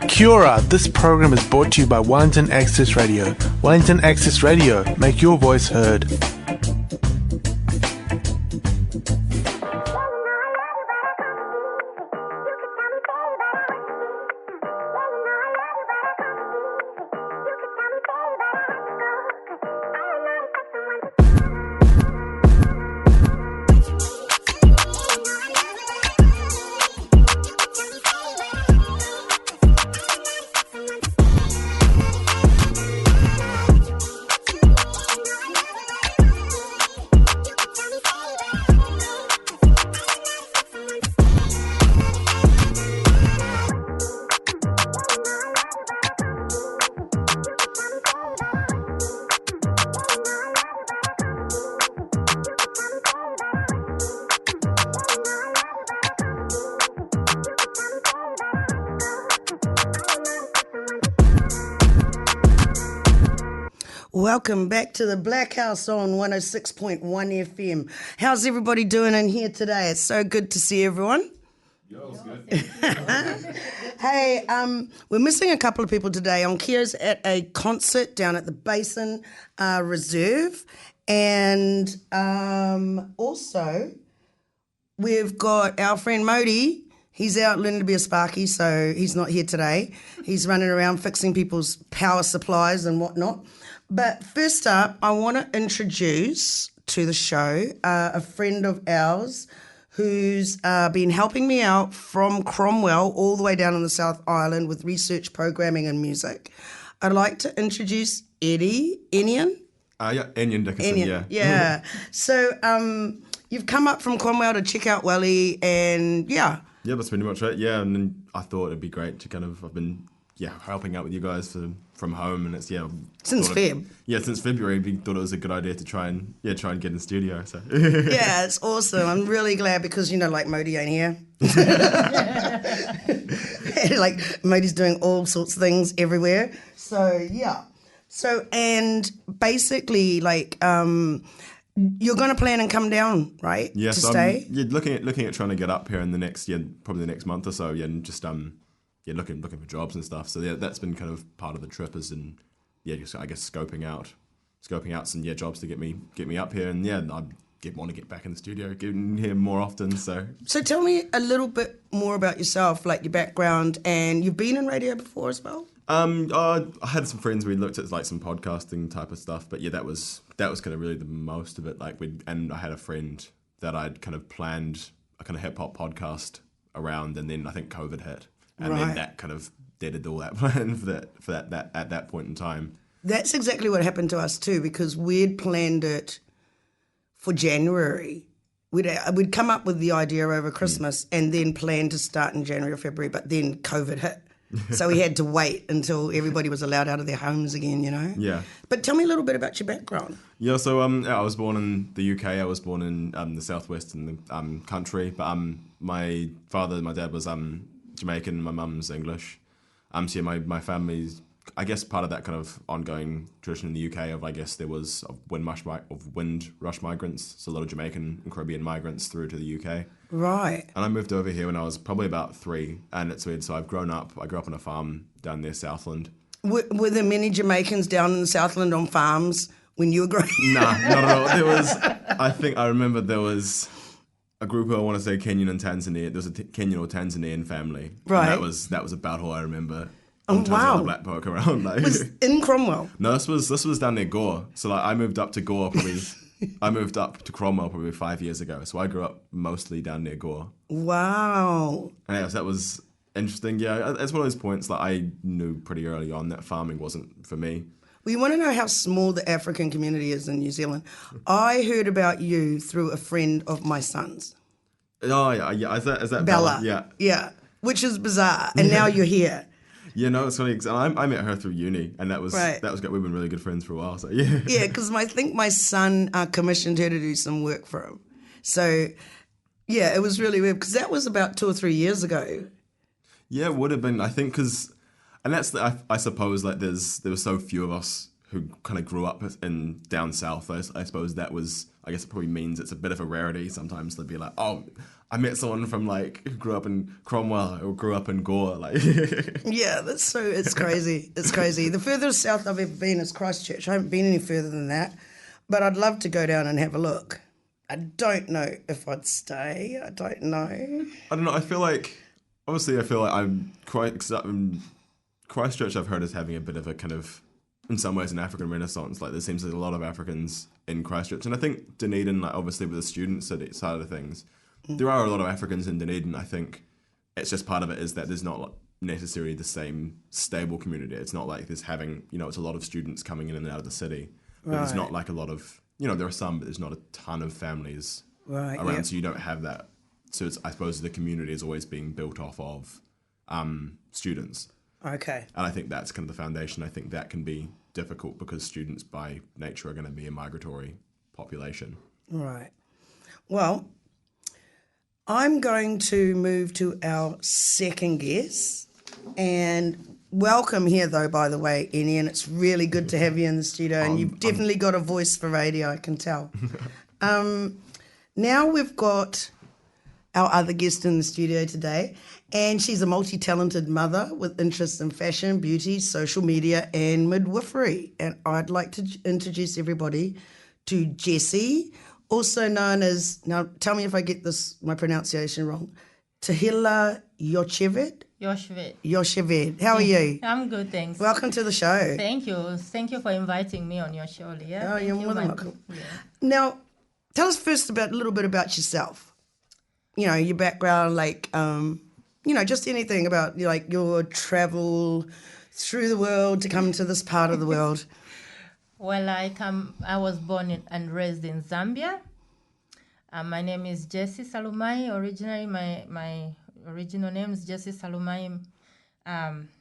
Kia ora, this program is brought to you by Wellington Access Radio. Wellington Access Radio, make your voice heard. Welcome back to the Blackhouse on 106.1 FM. How's everybody doing in here today? It's so good to see everyone. Yo, it's good. Hey, we're missing a couple of people today. Onkia's at a concert down at the Basin Reserve. And also, we've got our friend Modi. He's out learning to be a Sparky, so he's not here today. He's running around fixing people's power supplies and whatnot. But first up, I want to introduce to the show a friend of ours who's been helping me out from Cromwell all the way down on the South Island with research, programming and music. I'd like to introduce Enion. Enion Dickinson, Yeah. So you've come up from Cromwell to check out Welly and Yeah, that's pretty much it. Yeah, and then I thought it'd be great to I've been helping out with you guys from home, and it's since Feb. Since February, we thought it was a good idea to try and get in the studio. So yeah, it's awesome. I'm really glad because like Modi ain't here. Like Modi's doing all sorts of things everywhere. So yeah. So and basically you're going to plan and come down, right? Yeah, to so stay. Looking at trying to get up here in the next probably the next month or so. Yeah, and just looking for jobs and stuff. So yeah, that's been kind of part of the trip just I guess scoping out some jobs to get me up here, and I want to get back in the studio, get in here more often. So tell me a little bit more about yourself, like your background, and you've been in radio before as well. I had some friends. We looked at some podcasting type of stuff, but that was kind of really the most of it. And I had a friend that I'd kind of planned a kind of hip hop podcast around, and then I think COVID hit. And then that kind of deaded all that plan for that at that point in time. That's exactly what happened to us too, because we'd planned it for January. We'd come up with the idea over Christmas and then planned to start in January or February, but then COVID hit. So we had to wait until everybody was allowed out of their homes again, Yeah. But tell me a little bit about your background. Yeah, so I was born in the UK. I was born in the southwest in the country. But my dad was Jamaican, my mum's English. So my family's, I guess, part of that kind of ongoing tradition in the UK there was wind rush migrants, so a lot of Jamaican and Caribbean migrants through to the UK. Right. And I moved over here when I was probably about 3, and it's weird. So I grew up on a farm down near Southland. Were there many Jamaicans down in the Southland on farms when you were growing up? Nah, not at all. I remember there was a group of, I want to say, Kenyan and Tanzania. There was a Kenyan or Tanzanian family. Right. And that was about all I remember. Oh, wow. Black folk around. Was in Cromwell? No, this was down near Gore. So I moved up to Gore probably. I moved up to Cromwell probably 5 years ago. So I grew up mostly down near Gore. Wow. And that was interesting. Yeah, it's one of those points I knew pretty early on that farming wasn't for me. Well, you want to know how small the African community is in New Zealand? I heard about you through a friend of my son's. Oh, yeah. Is that Bella? Yeah. Yeah, which is bizarre. And now you're here. Yeah, no, it's funny. I met her through uni, and that was good. We've been really good friends for a while. So yeah. Yeah, because I think my son commissioned her to do some work for him. So yeah, it was really weird because that was about 2 or 3 years ago. Yeah, it would have been. I think I suppose there were so few of us who kind of grew up in down south. I suppose that was I guess it probably means it's a bit of a rarity. Sometimes they'll be like, oh, I met someone from like who grew up in Cromwell or grew up in Gore. Like, Yeah, it's crazy. It's crazy. The furthest south I've ever been is Christchurch. I haven't been any further than that, but I'd love to go down and have a look. I don't know if I'd stay. I don't know. I don't know. I feel like I'm quite. Christchurch, I've heard, is having a bit of a kind of, in some ways, an African renaissance. Like there seems like a lot of Africans in Christchurch, and I think Dunedin, like obviously with the student side of things, there are a lot of Africans in Dunedin. I think it's just part of it is that there's not necessarily the same stable community. It's not like there's having, it's a lot of students coming in and out of the city, but there's not like a lot of, there are some, but there's not a ton of families around, so you don't have that. So it's, I suppose the community is always being built off of students. Okay. And I think that's kind of the foundation. I think that can be difficult because students by nature are going to be a migratory population. Right. Well, I'm going to move to our second guest. And welcome here, though, by the way, Ian. It's really good to have you in the studio. And you've definitely got a voice for radio, I can tell. Now we've got our other guest in the studio today. And she's a multi-talented mother with interests in fashion, beauty, social media, and midwifery. And I'd like to introduce everybody to Jessie, also known as, now tell me if I get my pronunciation wrong, Techilla Yosheved. How are you? I'm good, thanks. Welcome to the show. Thank you. Thank you for inviting me on your show, Leah. Oh, you're more than welcome. Yeah. Now, tell us first a little bit about yourself. Your background, just anything about your travel through the world to come to this part of the world. Well, I was born and raised in Zambia. My name is Jessie Salumai. Originally, my original name is Jessie Salumai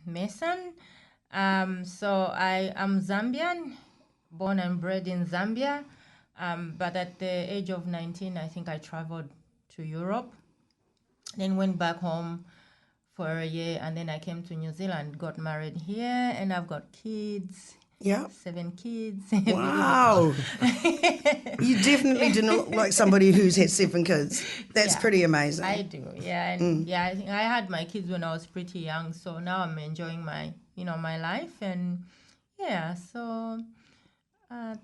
Mason. So I am Zambian, born and bred in Zambia. But at the age of 19, I think I traveled to Europe. Then went back home for a year, and then I came to New Zealand, got married here, and I've got kids. Yeah. 7 kids. Wow. You definitely do not look like somebody who's had 7 kids. That's pretty amazing. I do, yeah. And I think I had my kids when I was pretty young, so now I'm enjoying my life, and so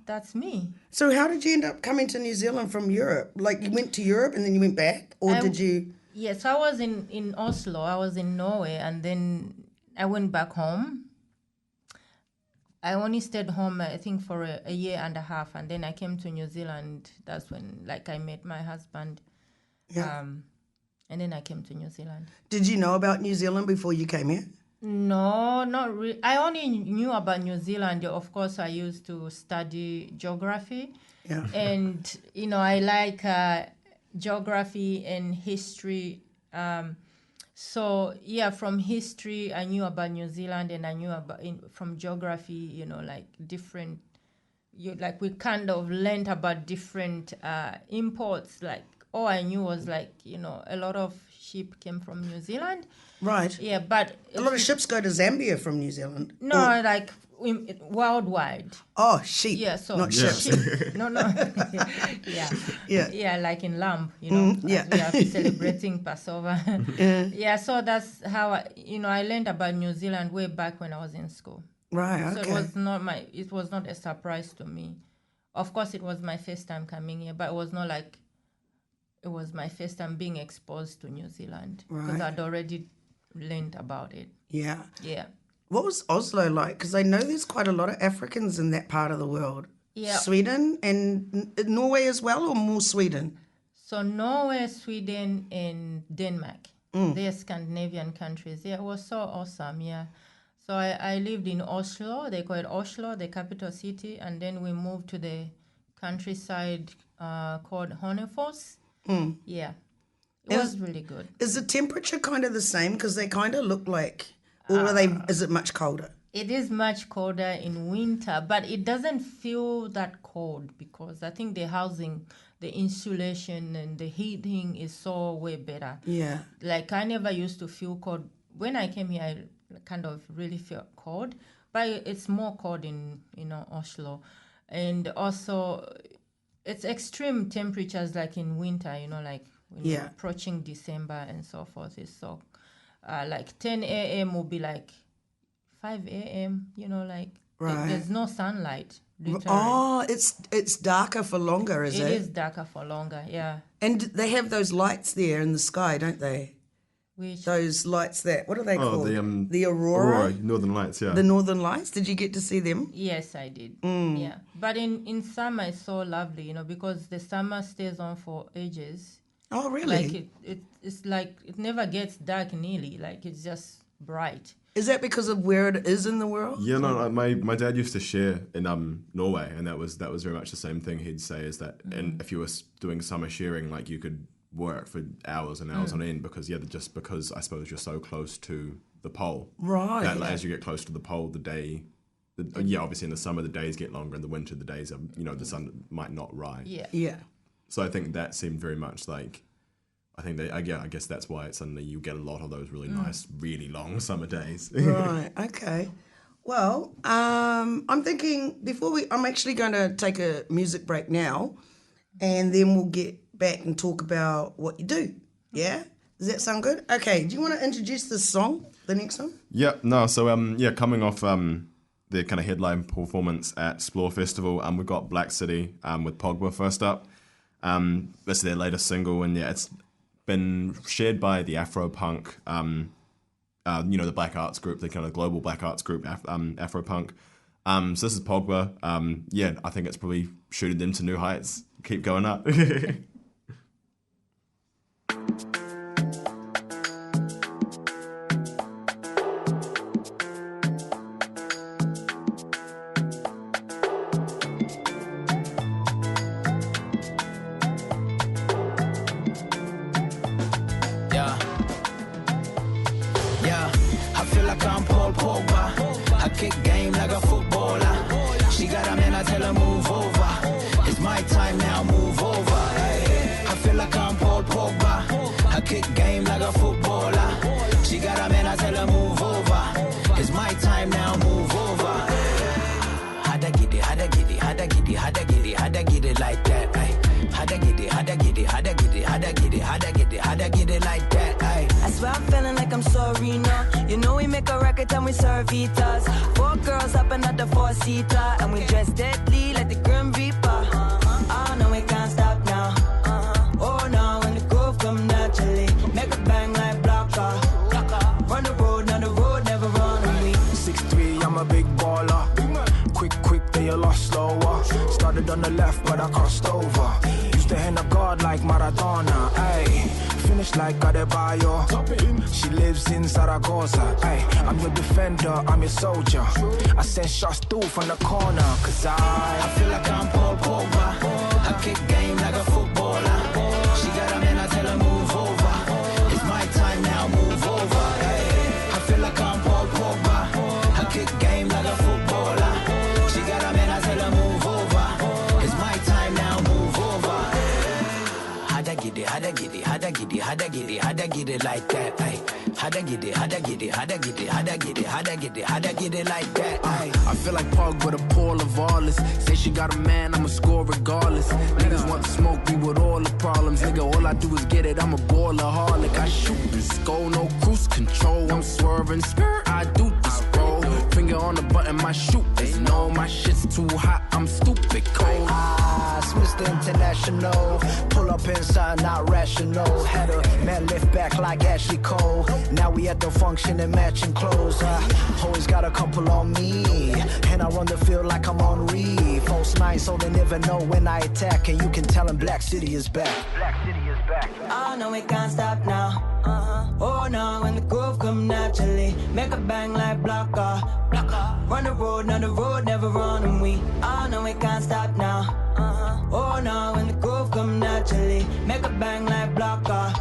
that's me. So how did you end up coming to New Zealand from Europe? Like you went to Europe and then you went back, or did you? Yes, I was in Oslo. I was in Norway, and then I went back home. I only stayed home, I think, for a year and a half, and then I came to New Zealand. That's when, I met my husband. Yeah. And then I came to New Zealand. Did you know about New Zealand before you came here? No, not really. I only knew about New Zealand. Of course, I used to study geography. Yeah. And, I like geography and history. From history, I knew about New Zealand, and I knew about from geography, different. We kind of learned about different imports. All I knew was a lot of sheep came from New Zealand. Right. Yeah, but a lot of ships go to Zambia from New Zealand. No, worldwide. Oh, sheep. Yeah, so not ships. No. Yeah, like in Lamb, Yeah. as we are celebrating Passover. Yeah, so that's how I learned about New Zealand way back when I was in school. Right. Okay. So it was not a surprise to me. Of course, it was my first time coming here, but it was not like it was my first time being exposed to New Zealand because I'd already learned about it. Yeah. Yeah. What was Oslo like? Because I know there's quite a lot of Africans in that part of the world. Yeah. Sweden and Norway as well, or more Sweden? So Norway, Sweden, and Denmark. They're Scandinavian countries. Yeah, it was so awesome, yeah. So I lived in Oslo. They call it Oslo, the capital city. And then we moved to the countryside called Honefors. Yeah. It was really good. Is the temperature kind of the same? Because they kind of look like... Or is it much colder? It is much colder in winter, but it doesn't feel that cold because I think the housing, the insulation and the heating is so way better. Yeah. I never used to feel cold. When I came here, I kind of really felt cold, but it's more cold in Oslo. And also it's extreme temperatures like in winter, like when you're approaching December and so forth. It's so like 10 a.m. will be like 5 a.m., like there's no sunlight. Literally. Oh, it's darker for longer, is it? It is darker for longer, yeah. And they have those lights there in the sky, don't they? Which? Those lights what are they called? The Aurora, Northern Lights, yeah. The Northern Lights, did you get to see them? Yes, I did, yeah. But in summer, it's so lovely, because the summer stays on for ages. Oh, really? Like it's like it never gets dark nearly, like it's just bright. Is that because of where it is in the world? Yeah, no. My dad used to share in Norway, and that was very much the same thing. He'd say is that, and if you were doing summer shearing, like you could work for hours and hours on end because I suppose you're so close to the pole. Right. That as you get close to the pole, obviously in the summer the days get longer, in the winter the days are the sun might not rise. Yeah. Yeah. So I think that seemed very much like. I guess that's why suddenly you get a lot of those really nice, really long summer days. Right. Okay. Well, I'm thinking I'm actually going to take a music break now, and then we'll get back and talk about what you do. Yeah? Does that sound good? Okay. Do you want to introduce this song, the next one? Yeah. No. So coming off the kind of headline performance at Splore Festival, we've got Black City with Pogba first up. That's their latest single, and it's been shared by the Afropunk, the Black Arts group, the kind of global Black Arts group, Afropunk. So this is Pogba. I think it's probably shooting them to new heights. Keep going up. Kick game like a footballer. She got a man, I tell her move over. It's my time now, move over. Ay, I feel like I'm Paul Pogba. I kick game like a footballer. She got a man, I tell her move over. It's my time now, move over. How'd I get it, how'd I get it, how'd I get it, how'd I get it, how'd I get it like that? Ay, how'd I get it, how'd I get it, how'd I get it, how'd I get it, how'd I get it, how'd I get it like that? Ay. I swear I'm feeling like I'm sorry now. We make a record and we serve eaters. 4 girls up and at the 4-seater, and we dress deadly like the Grim Reaper. Oh no, we can't stop now. Oh no, when the groove come naturally, make a bang like blocker. Run the road, now the road never run on me. 6'3", I'm a big baller. Quick, they a lot slower. Started on the left, but I crossed over. Used to hand a guard like Maradona. Ayy. Finish like Adebayo. She lives in Zaragoza. Ay, I'm your defender, I'm your soldier. I send shots through from the corner, cause I feel like I'm Paul Pogba. I kick game like a footballer. She got a man, I tell her move over. It's my time now, move over. Ay, I feel like I'm Paul Pogba. I kick game like a footballer. She got a man, I tell her move over. It's my time now, move over. How'd I get it, how'd I get it, how'd I get it, how'd I get it, how'd I get it like that? Ay, how'd I get it, how'd I get it, how'd I get it, how'd I get it, how'd I get it, how'd I get it like that? Ay. I feel like Pug with a Paul of Arliss. Say she got a man, I'ma score regardless. Niggas want to smoke me with all the problems. Nigga, all I do is get it, I'm a baller harlot. I shoot this goal, no cruise control. I'm swerving, I do this roll. Finger on the button, my shoot is no. My shit's too hot, I'm stupid cold. It's Mr. International. Pull up inside, not rational. Had a man lift back like Ashley Cole. Now we at the function in matching clothes. Always got a couple on me, and I run the field like I'm on Reed. False 9, so they never know when I attack. And you can tell them Black City is back. Black City is back. Oh no, we can't stop now. Oh no, when the groove come naturally, make a bang like blocker. Run the road, now the road never run on we. Oh no, we can't stop now. Oh no, when the groove come naturally, make a bang like blocker.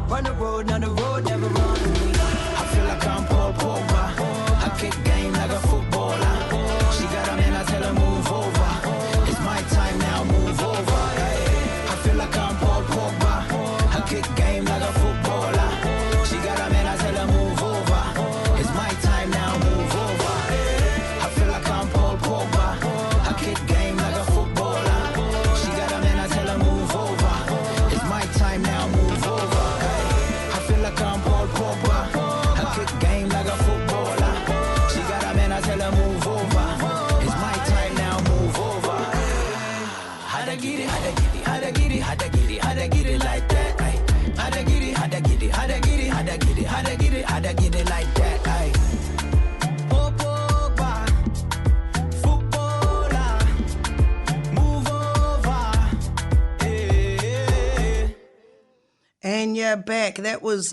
Run the road, now the road never run on me. I feel like I'm Paul Pogba. I kick game like a footballer. She got a man, I tell her move over. It's my time now, move over. I feel like I'm Paul Pogba. I kick game like a footballer. She got a man, I tell her move over. It's my time now, move over. I feel like I'm Paul Pogba. I kick game like a footballer. She got a How'd I get it like that, aye. Pogba, footballer, move over, eh. And you're back. That was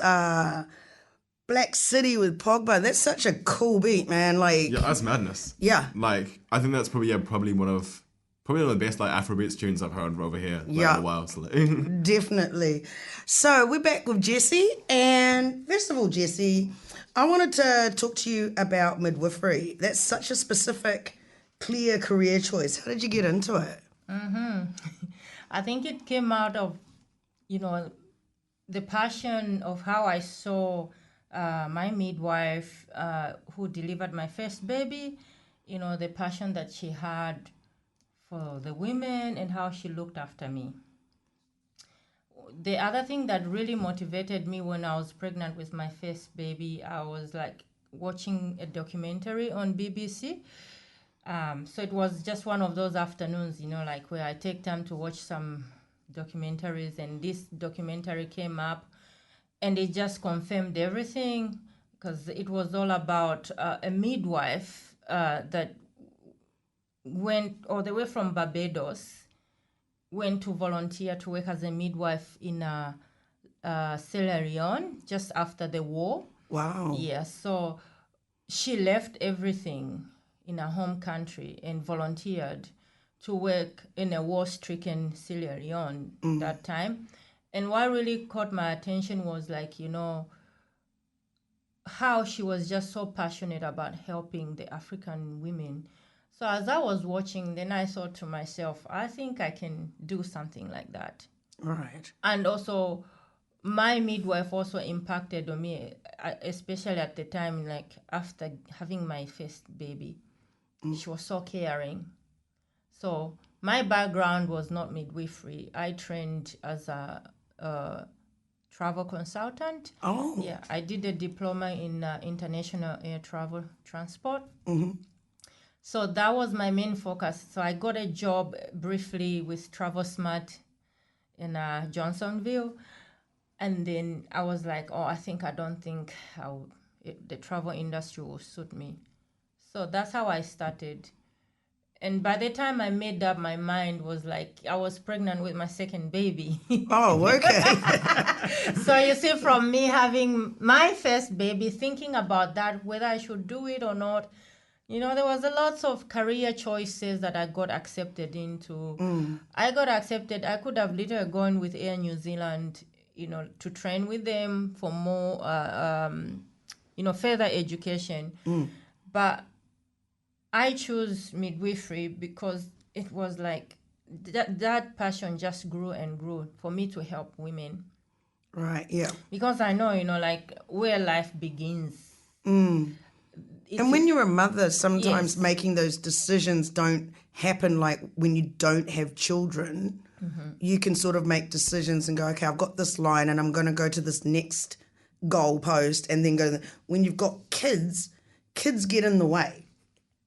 Black City with Pogba. That's such a cool beat, man. Like, Yeah, that's madness. yeah. Like, I think that's probably one of the best like Afrobeats tunes I've heard over here like, Yeah. in a while. So, like, Definitely. So we're back with Jessie. And first of all, Jessie, I wanted to talk to you about midwifery. That's such a specific, clear career choice. How did you get into it? I think it came out of, the passion of how I saw my midwife who delivered my first baby, the passion that she had for the women and how she looked after me. The other thing that really motivated me when I was pregnant with my first baby, I was like watching a documentary on BBC. So it was just one of those afternoons, like where I take time to watch some documentaries, and this documentary came up and it just confirmed everything, because it was all about a midwife that went all the way from Barbados, went to volunteer to work as a midwife in Sierra Leone just after the war. Wow. Yeah, so she left everything in her home country and volunteered to work in a war-stricken Sierra Leone that time. And what really caught my attention was like, how she was just so passionate about helping the African women. So as I was watching, then I thought to myself, I think I can do something like that. Right. And also, my midwife also impacted on me, especially at the time, like after having my first baby. She was so caring. So my background was not midwifery. I trained as a travel consultant. Oh. Yeah, I did a diploma in international air travel transport. So that was my main focus. So I got a job briefly with Travel Smart in Johnsonville. And then I was like, I don't think the travel industry will suit me. So that's how I started. And by the time I made up my mind, was like I was pregnant with my second baby. Oh, okay. So you see, from me having my first baby, thinking about that, whether I should do it or not, there was a lots of career choices that I got accepted into. I got accepted. I could have later gone with Air New Zealand, to train with them for more, further education. But I chose midwifery because it was like that passion just grew and grew for me to help women. Right, yeah. Because I know, like where life begins. And when you're a mother, sometimes Yes. making those decisions don't happen like when you don't have children. You can sort of make decisions and go, okay, I've got this line and I'm going to go to this next goalpost and then go. When you've got kids get in the way.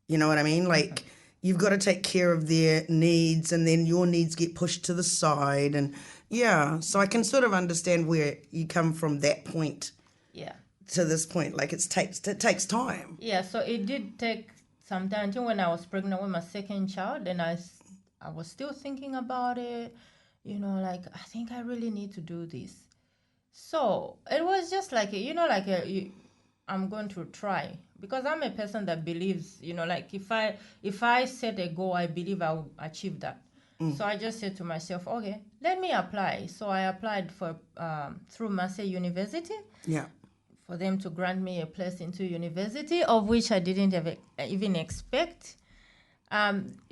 You know what I mean? Like you've got to take care of their needs and then your needs get pushed to the side. And yeah, so I can sort of understand where you come from that point. Yeah. To this point, like it takes time. Yeah, so it did take some time. Until when I was pregnant with my second child, and I was still thinking about it, like I think I really need to do this. So it was just like, I'm going to try, because I'm a person that believes, like if I set a goal, I believe I will achieve that. So I just said to myself, okay, let me apply. So I applied for through Massey University. Yeah. For them to grant me a place into university, of which I didn't even expect.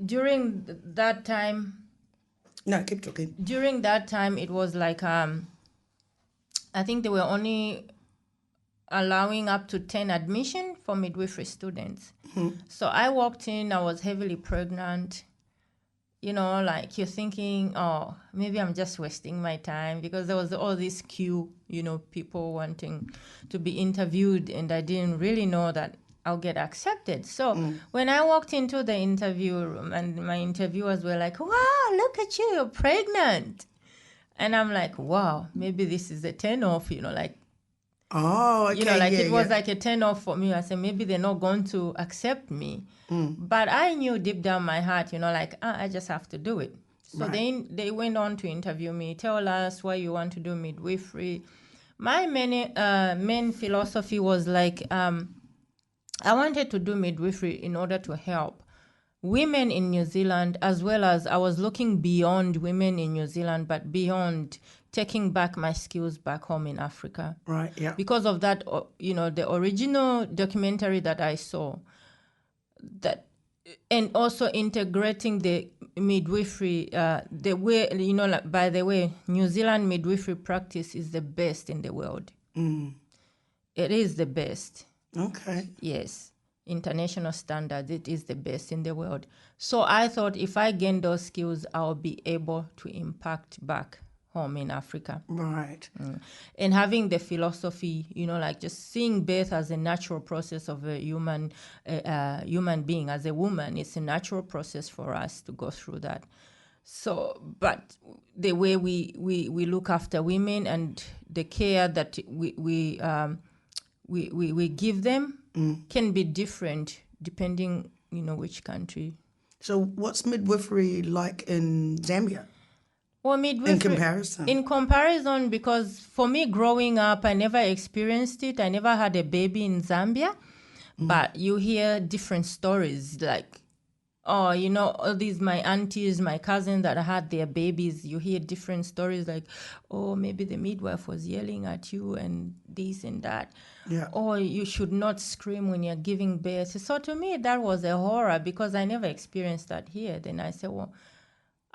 During that time... No, keep talking. During that time, it was like, I think they were only allowing up to 10 admission for midwifery students. So I walked in, I was heavily pregnant. Like you're thinking, maybe I'm just wasting my time, because there was all this queue, people wanting to be interviewed, and I didn't really know that I'll get accepted. So when I walked into the interview room, and my interviewers were like, wow, look at you, you're pregnant. And I'm like, wow, maybe this is a turn off, like Oh, okay. You know, like yeah, it was yeah. like a turn off for me. I said, maybe they're not going to accept me. But I knew deep down my heart, you know, like, I just have to do it. So Right. they went on to interview me, tell us why you want to do midwifery. My main philosophy was like, I wanted to do midwifery in order to help women in New Zealand, as well as I was looking beyond women in New Zealand, but beyond taking back my skills back home in Africa. Right, yeah. Because of that, you know, the original documentary that I saw, that, and also integrating the midwifery, the way, you know, like, by the way, New Zealand midwifery practice is the best in the world. It is the best. Okay. Yes, international standards, it is the best in the world. So I thought if I gain those skills, I'll be able to impact back home in Africa. Right. And having the philosophy, you know, like just seeing birth as a natural process of a human being, as a woman, it's a natural process for us to go through that. So, but the way we look after women and the care that we give them can be different depending, you know, which country. So what's midwifery like in Zambia? Well, midwifery, in comparison, because for me growing up, I never experienced it. I never had a baby in Zambia, but you hear different stories like, oh, you know, all these, my aunties, my cousins that had their babies, you hear different stories like, oh, maybe the midwife was yelling at you and this and that. Yeah. Or you should not scream when you're giving birth. So to me, that was a horror because I never experienced that here. Then I said, well,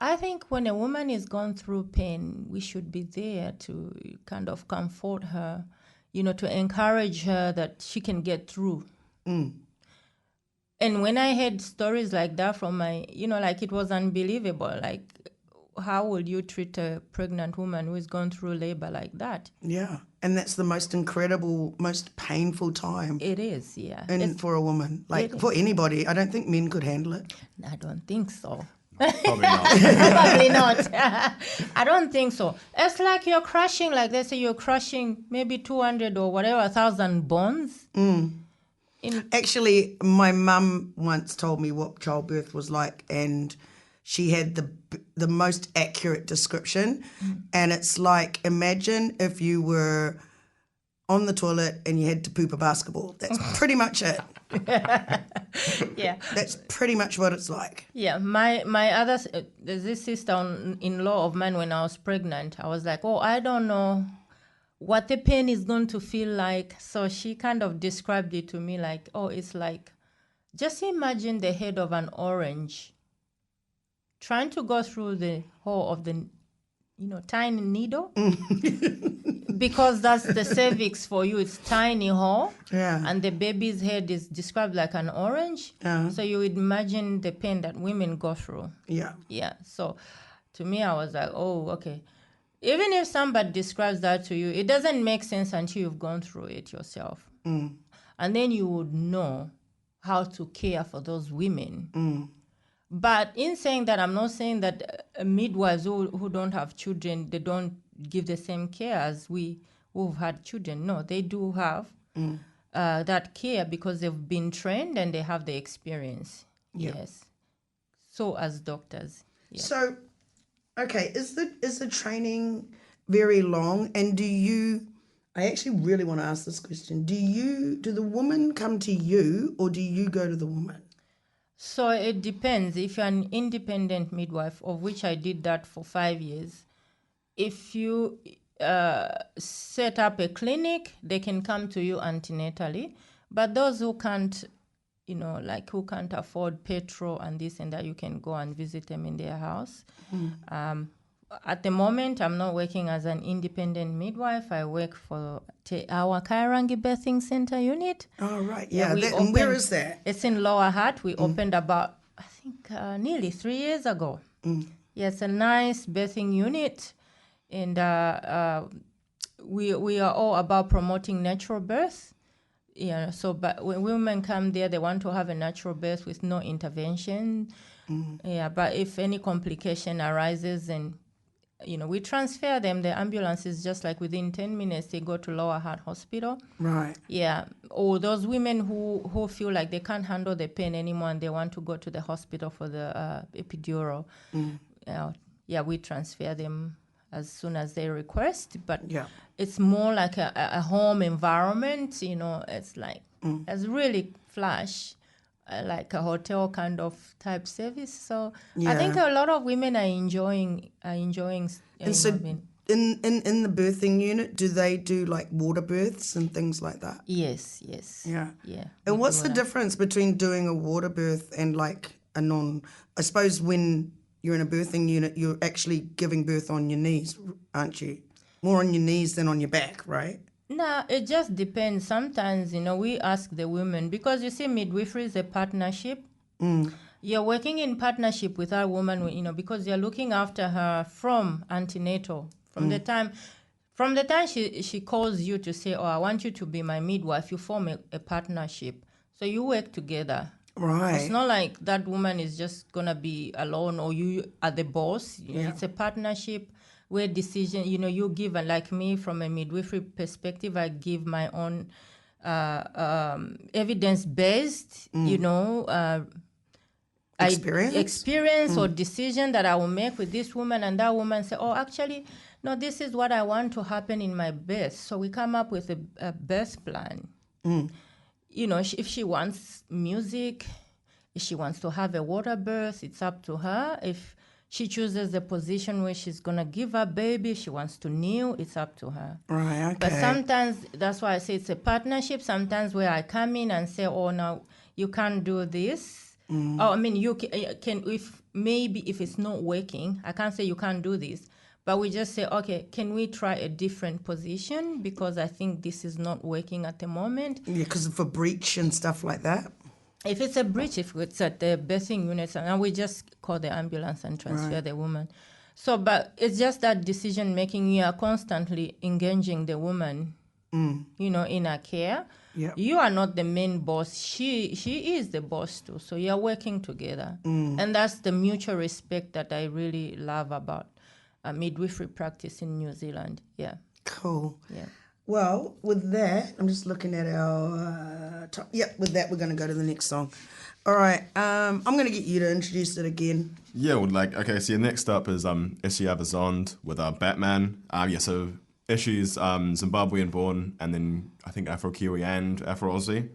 I think when a woman is going through pain, we should be there to kind of comfort her, you know, to encourage her that she can get through. And when I heard stories like that from my, you know, like it was unbelievable. Like, how would you treat a pregnant woman who is going through labor like that? Yeah. And that's the most incredible, most painful time. It is, yeah. And for a woman, like for anybody, I don't think men could handle it. I don't think so. Probably not. Probably not. I don't think so. It's like you're crushing, like they say you're crushing maybe 200 or whatever, 1,000 bones. Actually, my mum once told me what childbirth was like, and she had the most accurate description. And it's like, imagine if you were on the toilet and you had to poop a basketball. That's pretty much it. Yeah. That's pretty much what it's like. Yeah, my other, there's this sister-in-law of mine when I was pregnant. I was like, oh, I don't know what the pain is going to feel like. So she kind of described it to me like, oh, it's like, just imagine the head of an orange trying to go through the hole of the, you know, tiny needle. Because that's the cervix for you. It's tiny hole. Yeah. And the baby's head is described like an orange. So you would imagine the pain that women go through. Yeah. Yeah. So to me, I was like, oh, okay. Even if somebody describes that to you, it doesn't make sense until you've gone through it yourself. And then you would know how to care for those women. But in saying that, I'm not saying that midwives who don't have children, they don't give the same care as we who've had children. No, they do have that care because they've been trained and they have the experience. Yeah. Yes. So as doctors. Yes. So, okay, is the training very long? And do you? I actually really want to ask this question. Do the woman come to you, or do you go to the woman? So it depends. If you're an independent midwife, of which I did that for 5 years, if you set up a clinic, they can come to you antenatally. But those who can't, you know, like who can't afford petrol and this and that, you can go and visit them in their house. At the moment, I'm not working as an independent midwife. I work for our Kairangi Birthing Center unit. Oh, right. Yeah. And where is that? It's in Lower Hutt. We opened about, I think, nearly 3 years ago. Yes, a nice birthing unit. And we are all about promoting natural birth. Yeah, so but when women come there, they want to have a natural birth with no intervention. Yeah, but if any complication arises, and we transfer them. The ambulance is just like within 10 minutes, they go to Lower Heart Hospital. Right. Yeah. Or those women who feel like they can't handle the pain anymore and they want to go to the hospital for the epidural. We transfer them as soon as they request. But it's more like a home environment. It's like, it's really flash. Like a hotel kind of type service, so I think a lot of women are enjoying. And so, in the birthing unit, do they do like water births and things like that? Yes. Yeah. And what's the difference between doing a water birth and like a non? I suppose when you're in a birthing unit, you're actually giving birth on your knees, aren't you? More on your knees than on your back, right? No, it just depends. Sometimes, we ask the women, because you see, midwifery is a partnership. You're working in partnership with our woman, because you're looking after her from antenatal. From the time she calls you to say, I want you to be my midwife, you form a partnership. So you work together. Right. It's not like that woman is just going to be alone or you are the boss. It's a partnership. Where decision, you give, and like me, from a midwifery perspective, I give my own evidence-based, experience or decision that I will make with this woman, and that woman say, actually, no, this is what I want to happen in my birth. So we come up with a birth plan. If she wants music, if she wants to have a water birth, it's up to her. If she chooses the position where she's going to give her baby, she wants to kneel, it's up to her. Right, okay. But sometimes, that's why I say it's a partnership, sometimes where I come in and say, no, you can't do this. You can, if it's not working, I can't say you can't do this, but we just say, okay, can we try a different position? Because I think this is not working at the moment. Yeah, because of a breach and stuff like that. If it's a breach, if it's at the birthing unit, and we just call the ambulance and transfer the woman. So, but it's just that decision making. You are constantly engaging the woman, in her care. Yep. You are not the main boss. She is the boss too. So you are working together, and that's the mutual respect that I really love about midwifery practice in New Zealand. Yeah. Cool. Yeah. Well, with that, I'm just looking at our top. Yep, with that, we're going to go to the next song. All right, I'm going to get you to introduce it again. Yeah, so next up is Jessie Avazond with Batman. So Jessie's Zimbabwean born, and then I think Afro-Kiwi and Afro-Aussie.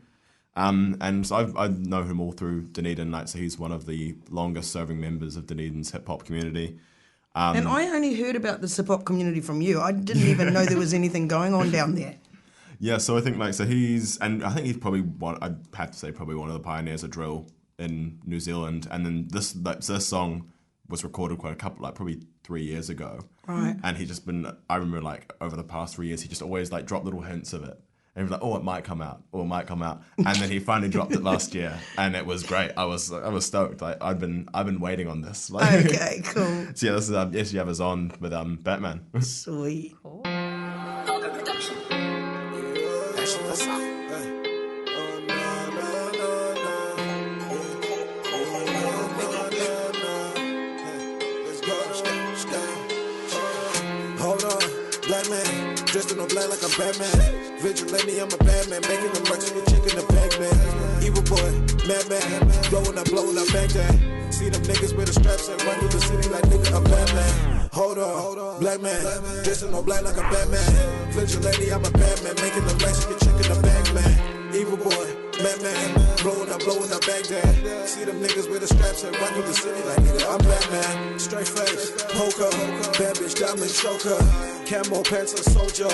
And so I know him all through Dunedin, so he's one of the longest serving members of Dunedin's hip-hop community. And I only heard about the hip-hop community from you. I didn't even know there was anything going on down there. Yeah, so I think I think he's probably I'd have to say probably one of the pioneers of drill in New Zealand. And then this song was recorded probably 3 years ago. Right. And he's just been, I remember over the past 3 years, he just always dropped little hints of it. And he was like, it might come out, or it might come out. And then he finally dropped it last year, and it was great. I was stoked. I've been waiting on this. Okay, cool. So yeah, this is Jessie Avazond with Batman. Sweet. Cool. Hold on, black man, dressed in all black like a Batman. Vigilante, I'm a bad man, making the Mexican chicken the bag man. Evil boy, madman, blowing up Baghdad. See them niggas with the straps and run through the city like nigga, I'm Batman. Hold on, black man, dressed in all black like a Batman. Vigilante, I'm a bad man, making the Mexican chicken the bag man. Evil boy, madman, blowing up Baghdad. See them niggas with the straps and run through the city like nigga, I'm Batman. Straight face, poker, bad bitch, diamond choker. Camo pants, a soldier,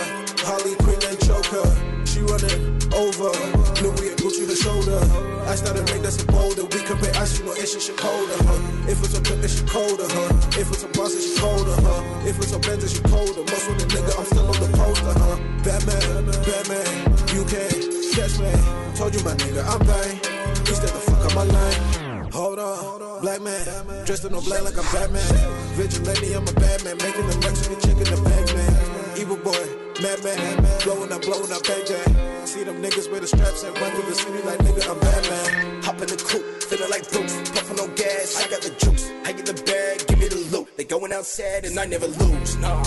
Holly Queen and choker. She running over, Louis and Gucci the shoulder. I started make that some bolder. We compare ice, you know, it's shit colder, If it's a pimp, it's colder, If it's a boss, it's colder, If it's a Benz, it's colder. Most of the nigga, I'm still on the poster, Batman, you can't catch me. Told you my nigga, I'm bang. He stay the fuck on my line. Hold on, black man, dressed in all black like I'm Batman. Vigilante, I'm a bad man, making the Mexican chicken the bag man. Evil boy, madman, blowing up Baghdad. See them niggas with the straps and run through the city like nigga, I'm Batman. in the coupe, feeling like Bruce, puffing on gas, I got the juice, I get the bag, give me the loot. They going out down sad and I never lose, nah.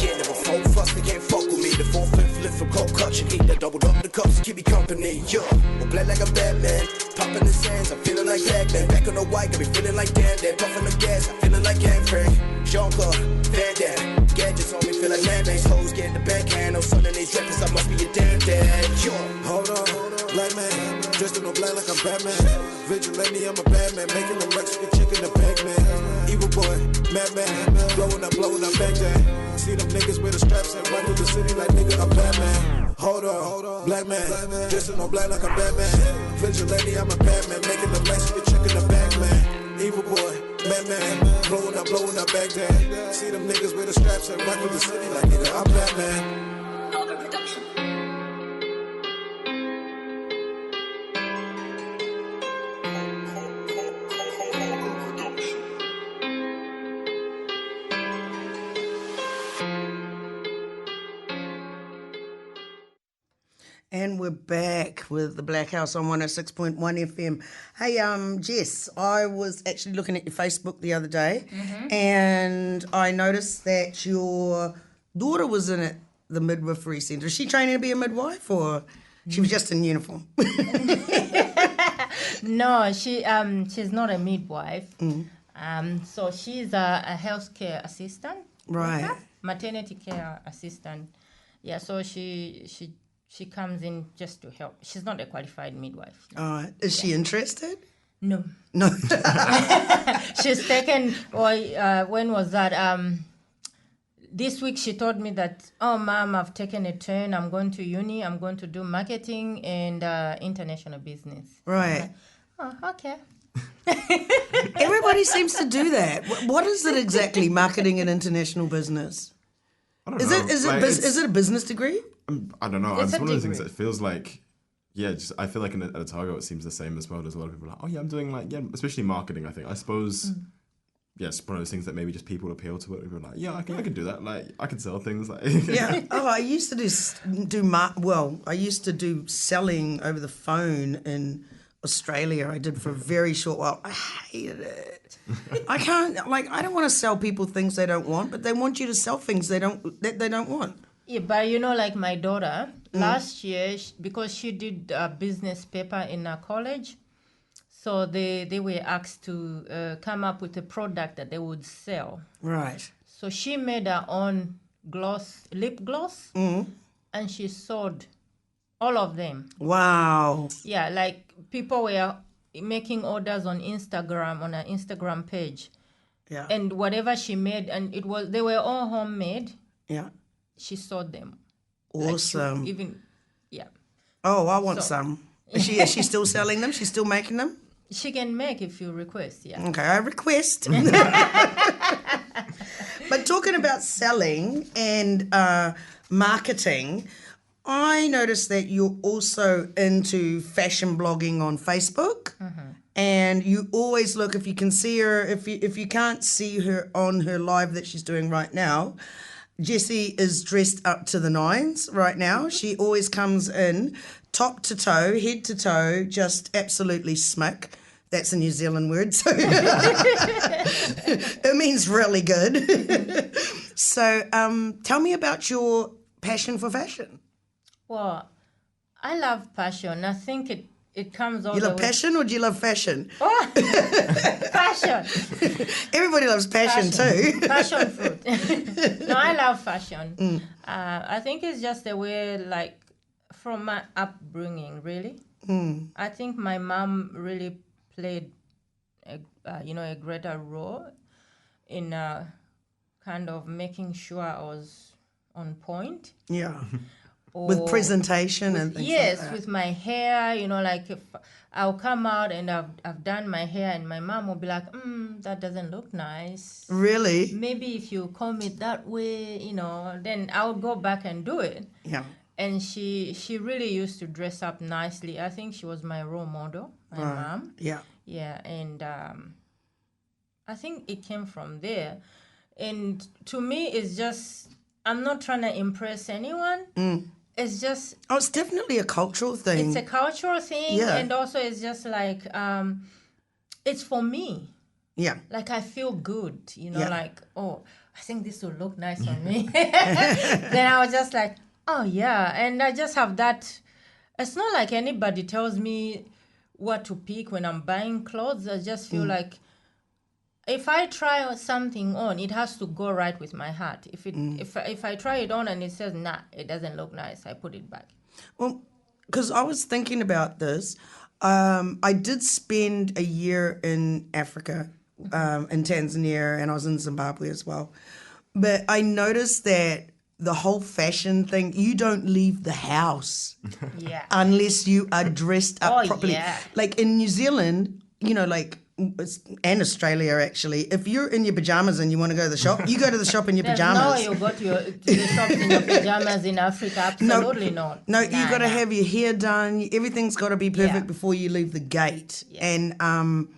Can't never fall fast, they can't fuck with me. The 4/5 lift from cold clutch and eat that doubled up the cups to keep me company. Yo, we'll play like a Batman, popping the sands, I'm feeling like Pac-Man. Back on the white, got me feeling like Dan. Puffing the gas, I'm feeling like Gang Frank. Jean-Claude, Van Damme, gadgets on me, feel like man-mates. Hoes getting the backhand, no son in these rappers, I must be a damn dad. Yo, hold on, black man, dressed in all black like I'm Batman. Vigilante, I'm a bad man, making them Mexican chicken the bag man. Evil boy, madman, blowing up Baghdad. See them niggas with the straps and run through the city like nigga, I'm Batman. Hold on, black man, dressed in all black like I'm Batman. Vigilante, I'm a bad man, making them Mexican chicken the bag man. Evil boy, madman, blowing up Baghdad. See them niggas with the straps and run through the city like nigga, I'm Batman. And we're back with the Blackhouse on 106.1 FM. Hey, Jess, I was actually looking at your Facebook the other day, and I noticed that your daughter was in it, the midwifery centre. Is she training to be a midwife, or she was just in uniform? No, she's not a midwife. So she's a healthcare assistant, right? Maternity care assistant. Yeah, so she comes in just to help. She's not a qualified midwife. All right. Is she interested? No. No. She's taken, when was that? This week she told me that, oh, Mom, I've taken a turn. I'm going to uni. I'm going to do marketing and international business. Right. Oh, okay. Everybody seems to do that. What is it exactly, marketing and international business? I don't know. Is it a business degree? I don't know. It's one of those things degree. that feels like, I feel like at Otago it seems the same as well. There's a lot of people like, oh yeah, I'm doing especially marketing, I think. I suppose, it's one of those things that maybe just people appeal to it. People are like, yeah, I can do that. Like, I can sell things. Like, Yeah. Oh, I used to I used to do selling over the phone in Australia. I did for a very short while. I hated it. I don't want to sell people things they don't want, but they want you to sell things they don't want. Yeah, but like my daughter, last year, because she did a business paper in her college, so they were asked to come up with a product that they would sell. Right. So she made her own lip gloss, and she sold all of them. Wow. Yeah, like people were making orders on Instagram, on her Instagram page. Yeah. And whatever she made, and they were all homemade. Yeah. She sold them. Awesome. Yeah. Oh, I want some. Is she still selling them? She's still making them? She can make if you request, yeah. Okay, I request. But talking about selling and marketing, I noticed that you're also into fashion blogging on Facebook. And you always look, if you can see her, if you can't see her on her live that she's doing right now, Jessie is dressed up to the nines right now. She always comes in top to toe, head to toe, just absolutely smick. That's a New Zealand word, so it means really good. So tell me about your passion for fashion. Well, I love passion. I think it comes all the way. You love passion or do you love fashion? Oh, passion. Everybody loves passion too. Passion fruit. No, I love fashion. I think it's just the way, like, from my upbringing, really. I think my mom really played, a greater role in kind of making sure I was on point. Yeah. With presentation and things yes, like that. with my hair, like if I'll come out and I've done my hair and my mom will be like, that doesn't look nice. Really? Maybe if you comb it that way, then I'll go back and do it. Yeah. And she really used to dress up nicely. I think she was my role model, my mom. Yeah. Yeah, and I think it came from there. And to me, it's just, I'm not trying to impress anyone. It's just... Oh, it's definitely a cultural thing. It's a cultural thing, Yeah. and also it's just like, it's for me. Yeah. Like I feel good, you know, Yeah. like, oh, I think this will look nice on me. Then I was just like, oh yeah. And I just have that. It's not like anybody tells me what to pick when I'm buying clothes. I just feel like if I try something on, it has to go right with my heart. If I try it on and it says, nah, it doesn't look nice, I put it back. Well, because I was thinking about this. I did spend a year in Africa, in Tanzania, and I was in Zimbabwe as well. But I noticed that the whole fashion thing, you don't leave the house Yeah. unless you are dressed up properly. Yeah. Like in New Zealand, you know, like, and Australia actually, if you're in your pajamas and you want to go to the shop, you go to the shop in your There's pajamas. no way you go to the shops in your pajamas in Africa. Absolutely not. No, you got to have your hair done. Everything's got to be perfect Yeah. before you leave the gate. Yeah. And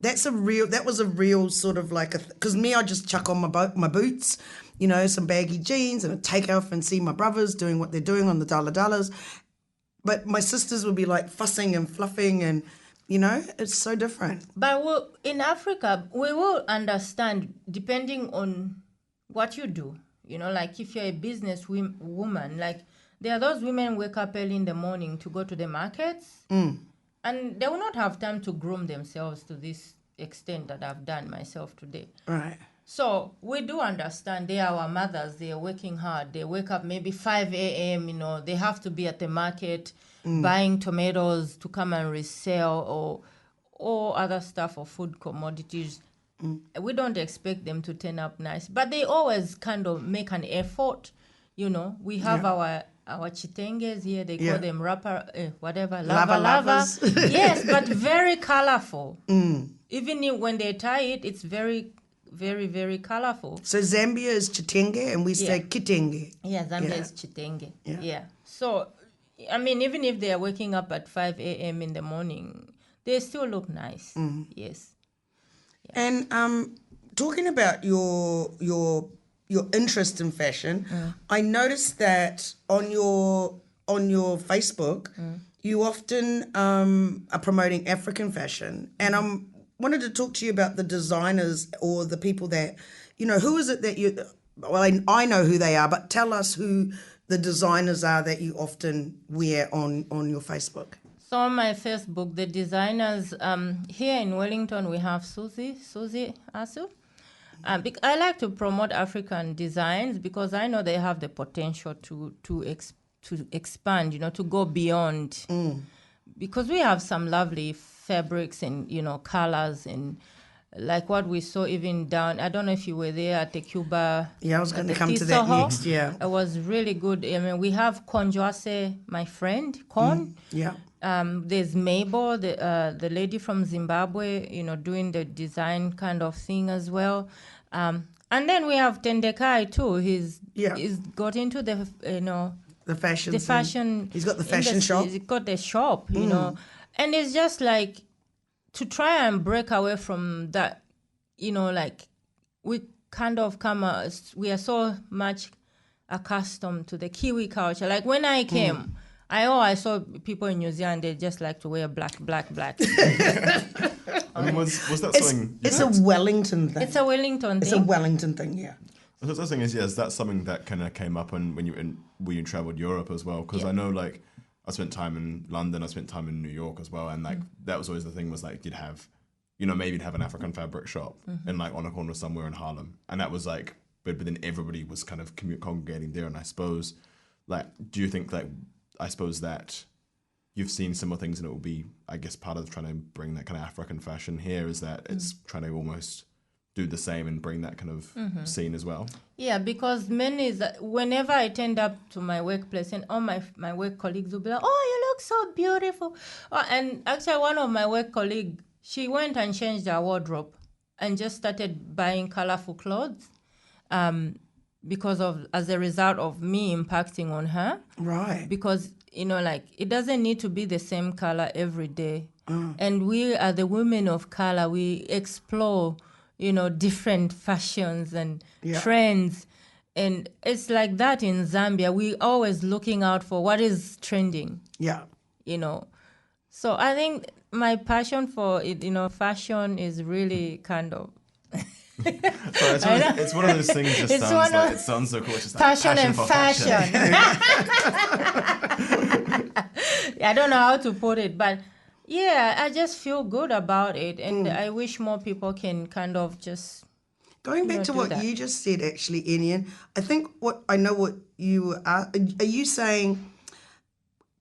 that was a real sort of like because me, I just chuck on my boots, you know, some baggy jeans, and I take off and see my brothers doing what they're doing on the dallas. But my sisters would be like fussing and fluffing, and you know, it's so different. But in Africa, we will understand depending on what you do. You know, like if you're a business woman, like there are those women wake up early in the morning to go to the markets, and they will not have time to groom themselves to this extent that I've done myself today. Right. So we do understand they are our mothers. They are working hard. They wake up maybe 5 a.m., you know, they have to be at the market buying tomatoes to come and resell or other stuff or food commodities. We don't expect them to turn up nice, but they always kind of make an effort. You know, we have our chitenges here. They call them lava. Yes, but very colorful. Even when they tie it, it's very, very, very colorful. So Zambia is chitenge, and we say kitenge. Yeah, Zambia is chitenge. Yeah. So, I mean, even if they are waking up at 5 a.m. in the morning, they still look nice. Yes. And talking about your interest in fashion, I noticed that on your Facebook, you often are promoting African fashion, and I wanted to talk to you about the designers or the people that, you know, who is it that you? Well, I know who they are, but tell us who the designers are that you often wear on your Facebook. So on my Facebook, the designers, here in Wellington, we have Susie Asu. I like to promote African designs because I know they have the potential to expand, you know, to go beyond. Because we have some lovely fabrics and, you know, colors and like what we saw even down. I don't know if you were there at the Cuba. Yeah, I was going to come to that next. Yeah, it was really good. I mean, we have Konjoase, my friend, Kon. Yeah. There's Mabel, the lady from Zimbabwe, you know, doing the design kind of thing as well. And then we have Tendekai too. He's got into the, you know, the fashion. He's got the fashion industry. shop. He's got the shop, you know, and it's just like to try and break away from that, you know, like we kind of we are so much accustomed to the Kiwi culture. Like when I came, I saw people in New Zealand, they just like to wear black. I mean, was that something? It's a Wellington thing. It's a Wellington thing. It's a Wellington thing, yeah. The thing is that something that kind of came up when you traveled Europe as well? Because I know, like, I spent time in London, I spent time in New York as well, and like that was always the thing was like you'd have, you know, maybe you'd have an African fabric shop in like on a corner somewhere in Harlem, and that was like, but then everybody was kind of congregating there, and I suppose, like, do you think like, I suppose that you've seen similar things, and it will be, I guess, part of trying to bring that kind of African fashion here is that it's trying to almost do the same and bring that kind of scene as well? Yeah, because whenever I turned up to my workplace and all my work colleagues would be like, oh, you look so beautiful. Oh, and actually one of my work colleagues, she went and changed her wardrobe and just started buying colorful clothes as a result of me impacting on her. Right. Because, you know, like it doesn't need to be the same color every day. And we are the women of color. We explore, you know, different fashions and trends. And it's like that in Zambia. We always looking out for what is trending. Yeah. You know, So I think my passion for it, fashion is really kind of So it's one of those things. It sounds so cool. It's just passion like and for fashion. I don't know how to put it, but yeah, I just feel good about it, and I wish more people can kind of just. Going back to what you just said, actually, Enian, I think what you are you saying,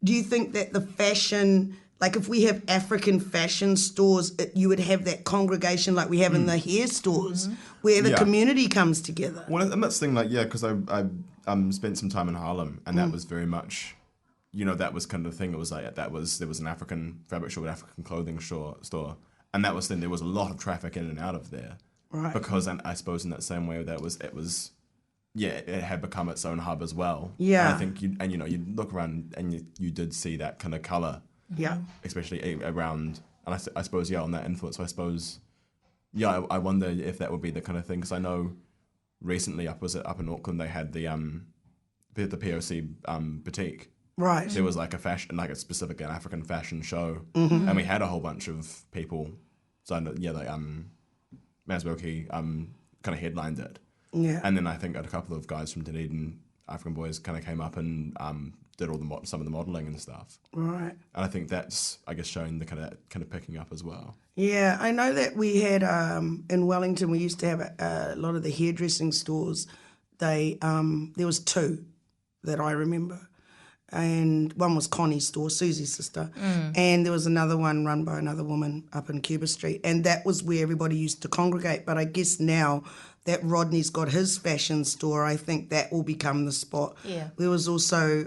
do you think that the fashion, like if we have African fashion stores, you would have that congregation like we have in the hair stores where the community comes together? Well, and that's the thing, because I spent some time in Harlem, and that was very much, that was kind of the thing. It was like, there was an African fabric store, an African clothing store, and that was then there was a lot of traffic in and out of there. Right. Because, and I suppose in that same way, it had become its own hub as well. Yeah. And I think you look around and you did see that kind of color. Yeah. Especially around, and I suppose, on that influence. So I suppose, I wonder if that would be the kind of thing, because I know recently up in Auckland, they had the POC boutique. Right. There was like a fashion, like a specific African fashion show, and we had a whole bunch of people. So Maz Wilkie kind of headlined it. Yeah. And then I think a couple of guys from Dunedin, African boys, kind of came up and did some of the modelling and stuff. Right. And I think that's, I guess, showing the kind of picking up as well. Yeah, I know that we had in Wellington, we used to have a lot of the hairdressing stores. There was two that I remember. And one was Connie's store, Susie's sister, and there was another one run by another woman up in Cuba Street, and that was where everybody used to congregate. But I guess now that Rodney's got his fashion store, I think that will become the spot. Yeah. There was also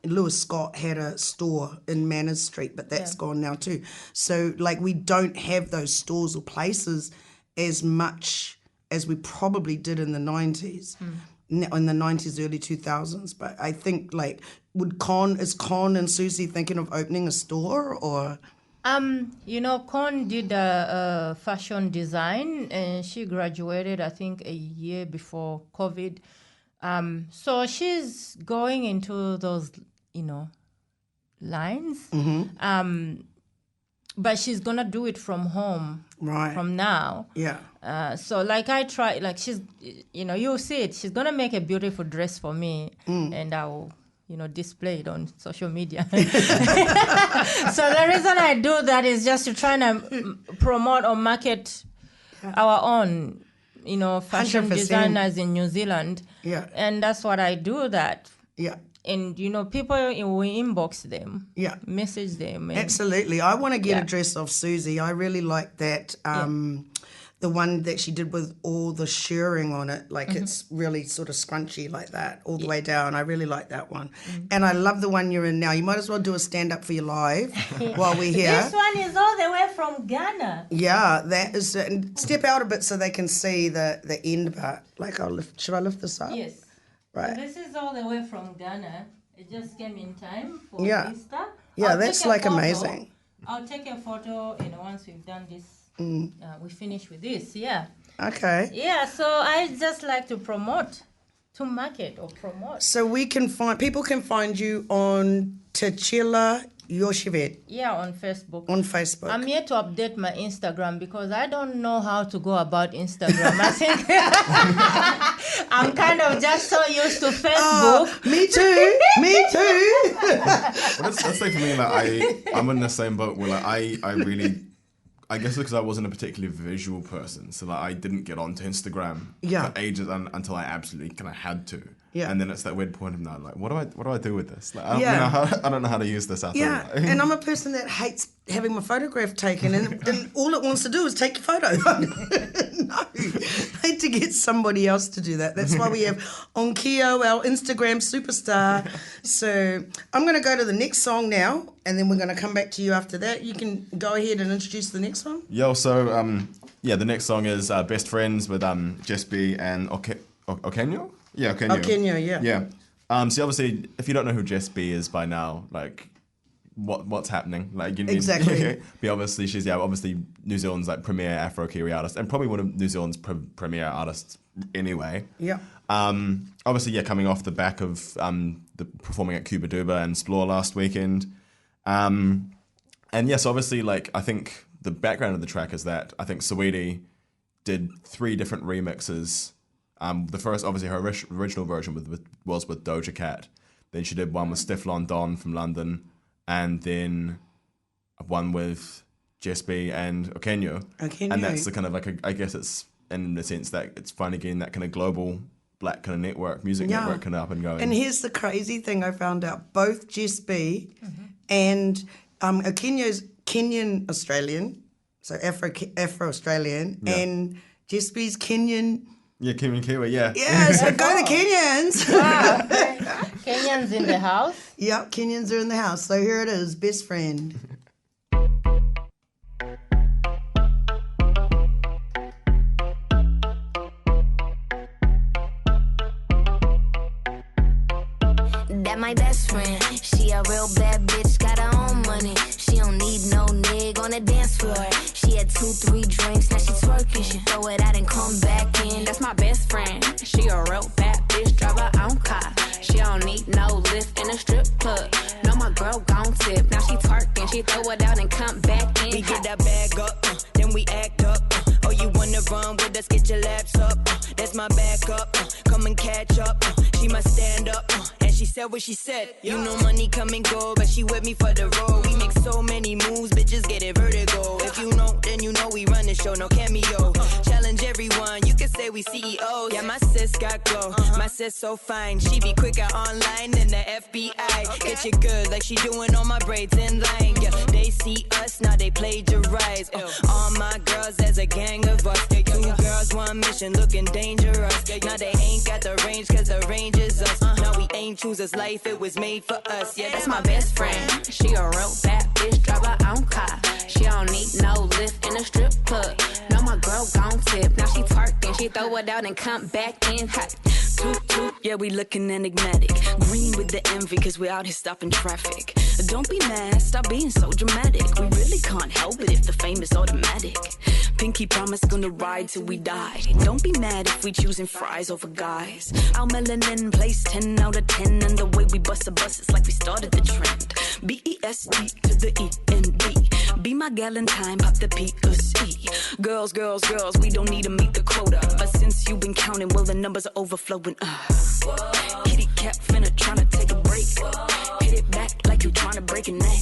Lewis Scott had a store in Manners Street, but that's gone now too. So we don't have those stores or places as much as we probably did in the 90s. In the 90s, early 2000s. But I think, is Con and Susie thinking of opening a store, or? Con did a fashion design, and she graduated, I think, a year before COVID. So she's going into those, lines. But she's going to do it from home. Right. From now. Yeah. So I try, she's, you'll see it. She's going to make a beautiful dress for me, and I'll, display it on social media. So the reason I do that is just to try to promote or market our own, fashion 100%. designers in New Zealand. Yeah. And that's what I do that. Yeah. And, people, we inbox them. Yeah. Message them. Absolutely. I want to get a dress off Susie. I really like that, the one that she did with all the shirring on it. It's really sort of scrunchy like that all the way down. I really like that one. And I love the one you're in now. You might as well do a stand-up for your live while we're here. This one is all the way from Ghana. Yeah, that is... step out a bit so they can see the end part. Should I lift this up? Yes. Right. So this is all the way from Ghana. It just came in time for Easter. Yeah, that's amazing. I'll take a photo, once we've done this, we finish with this, yeah. Okay. Yeah, so I just like to market or promote. So people can find you on Techilla Yoshivet. Yeah, on Facebook. On Facebook. I'm here to update my Instagram because I don't know how to go about Instagram. I think I'm kind of just so used to Facebook. Me too. Well, that's like for me, I'm in the same boat where I really, I guess because I wasn't a particularly visual person, so I didn't get onto Instagram for ages until I absolutely kind of had to. Yeah. And then it's that weird point of now, what do I do with this? I don't know how to use this after. Yeah. And I'm a person that hates having my photograph taken, and all it wants to do is take your photo. No, I need to get somebody else to do that. That's why we have Onkyo, our Instagram superstar. So I'm going to go to the next song now, and then we're going to come back to you after that. You can go ahead and introduce the next one. Yo, so the next song is Best Friends with Jessie and Okenyo? Yeah, Okenyo, yeah. Yeah. So obviously, if you don't know who Jessie is by now, what's happening? Exactly. But obviously, she's obviously New Zealand's premier Afro-Kiwi artist, and probably one of New Zealand's premier artists anyway. Yeah. Obviously, coming off the back of the performing at Cuba Duba and Splore last weekend. And yes, obviously, like, I think the background of the track is that I think Saweetie did 3 different remixes. The first, obviously, her original version was with Doja Cat. Then she did one with Stefflon Don from London, and then one with Jessie and Okenyo. And that's the kind of, like, I guess it's in the sense that it's finally getting that kind of global black kind of music network kind of up and going. And here's the crazy thing I found out. Both Jessie and Okenyo's Kenyan Australian, so Afro-Australian, and Jessie's Kenyan. Yeah, Kenyan Kiwi, yeah. Yeah, so go the Kenyans. Wow. Kenyans in the house. Yep, Kenyans are in the house. So here it is, Best Friend. That my best friend. She a real bad bitch, got her own money. She don't need no nig on the dance floor. She had 2-3 drinks, now she twerking. She throw it out and come back in. That's my best friend. She a real bad bitch, drive her own car. She don't need no lift in a strip club. No, my girl gon' tip. Now she twerking, she throw it out and come back in. We get that bag up, then we act up. Oh, you wanna run with us? Get your laps up. That's my backup. Come and catch up. She must stand up. And she said what she said. You know money come and go, but she with me for the road. We make so many moves, bitches get it vertigo. If you know, then you know we run the show, no cameo. Challenge everyone, you can say we CEOs. Yeah, my sis got glow, my sis so fine. She be quicker online than the FBI. Get you good like she doing all my braids in line. Yeah, they see us, now they plagiarize. All my girls as a gang of us. 2 girls, 1 mission, looking dangerous. Now they ain't got the range, cause the range is us. Now we ain't choosers life, it was made for us. Yeah, That's my best friend. She a real bad bitch, drive her own car. She don't need no lift in a strip club. No, my girl gon' tip. Now she twerking, she throw it out and come back in hot. Toot toot, yeah, we looking enigmatic. Green with the envy, cause we out here stopping traffic. Don't be mad, stop being so dramatic. We really can't help it if the fame is automatic. Pinky promise gonna ride till we die. Don't be mad if we choosing fries over guys. Our melanin place 10 out of 10. And the way we bust a bus, it's like we started the trend. B-E-S-T to the E-N-D. Be my gal in time, pop the P-U-C. Girls, girls, girls, we don't need to meet the quota. But since you've been counting, well, the numbers are overflowing. Kitty cat finna tryna take a break. Hit it back like you tryna break a neck.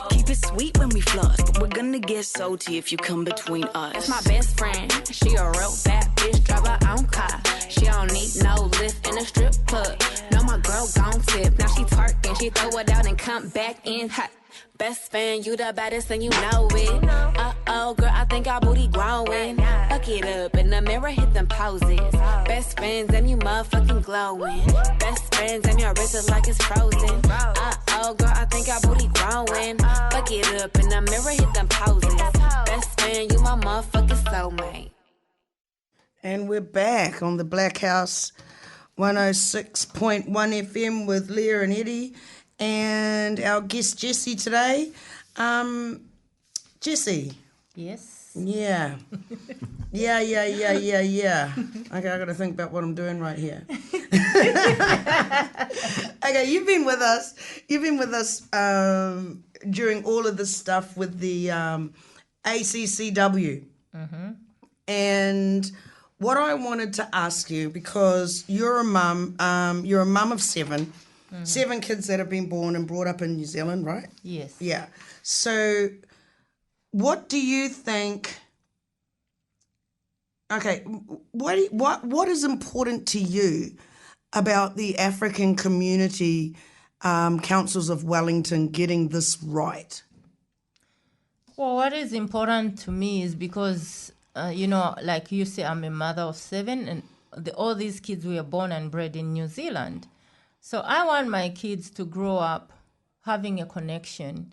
Keep it sweet when we floss, but we're gonna get salty if you come between us. That's my best friend. She a real bad bitch, drive her own car. She don't need no lift in a strip club. No, my girl gon' tip. Now she twerking, she throw it out and come back in hot. Best friend, you the baddest and you know it. Uh-oh, girl, I think our booty growing. Fuck it up, in the mirror, hit them poses. Best friends and you motherfucking glowing. Best friends and your wrist is like it's frozen. Uh-oh, girl, I think our booty growing. Fuck it up, in the mirror, hit them poses. Best friend, you my motherfucking soulmate. And we're back on the Blackhouse 106.1 FM with Leah and Eddie. And our guest Jessie today. Jessie. Yes. Yeah. Yeah. Okay, I got to think about what I'm doing right here. Okay, you've been with us during all of this stuff with the ACCW. Mm-hmm. And what I wanted to ask you, because you're a mum of 7. Mm-hmm. 7 kids that have been born and brought up in New Zealand, right? Yes. Yeah. So what do you think, okay, what is important to you about the African community councils of Wellington getting this right? Well, what is important to me is because, like you say, I'm a mother of 7 and all these kids were born and bred in New Zealand. So I want my kids to grow up having a connection.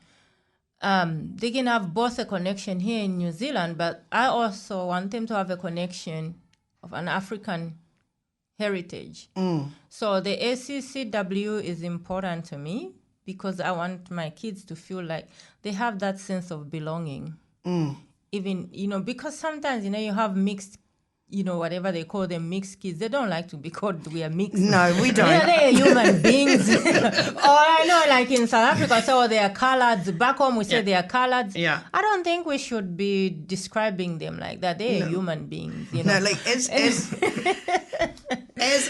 They can have both a connection here in New Zealand, but I also want them to have a connection of an African heritage. So the ACCW is important to me because I want my kids to feel like they have that sense of belonging. Even, because sometimes, you have mixed whatever they call them, mixed kids. They don't like to be called we are mixed. No, we don't. They're human beings. Or I know, like in South Africa, so they are coloureds. Back home, we say they are coloureds. Yeah. I don't think we should be describing them like that. They're human beings. No, like as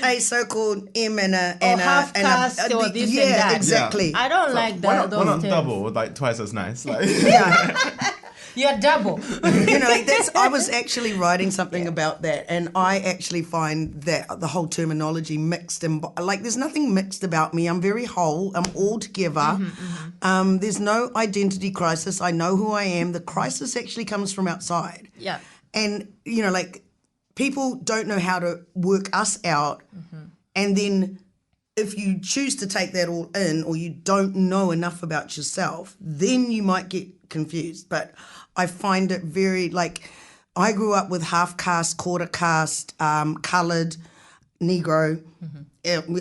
a so-called M and a half caste or this and that. Exactly. I don't like that. Why not double? Like twice as nice. Like. You're double. I was actually writing something about that, and I actually find that the whole terminology mixed, and like there's nothing mixed about me. I'm very whole. I'm all together. There's no identity crisis. I know who I am. The crisis actually comes from outside. Yeah. And like people don't know how to work us out, and then if you choose to take that all in, or you don't know enough about yourself, then you might get confused. But I find it very, like, I grew up with half caste, quarter caste, coloured, Negro.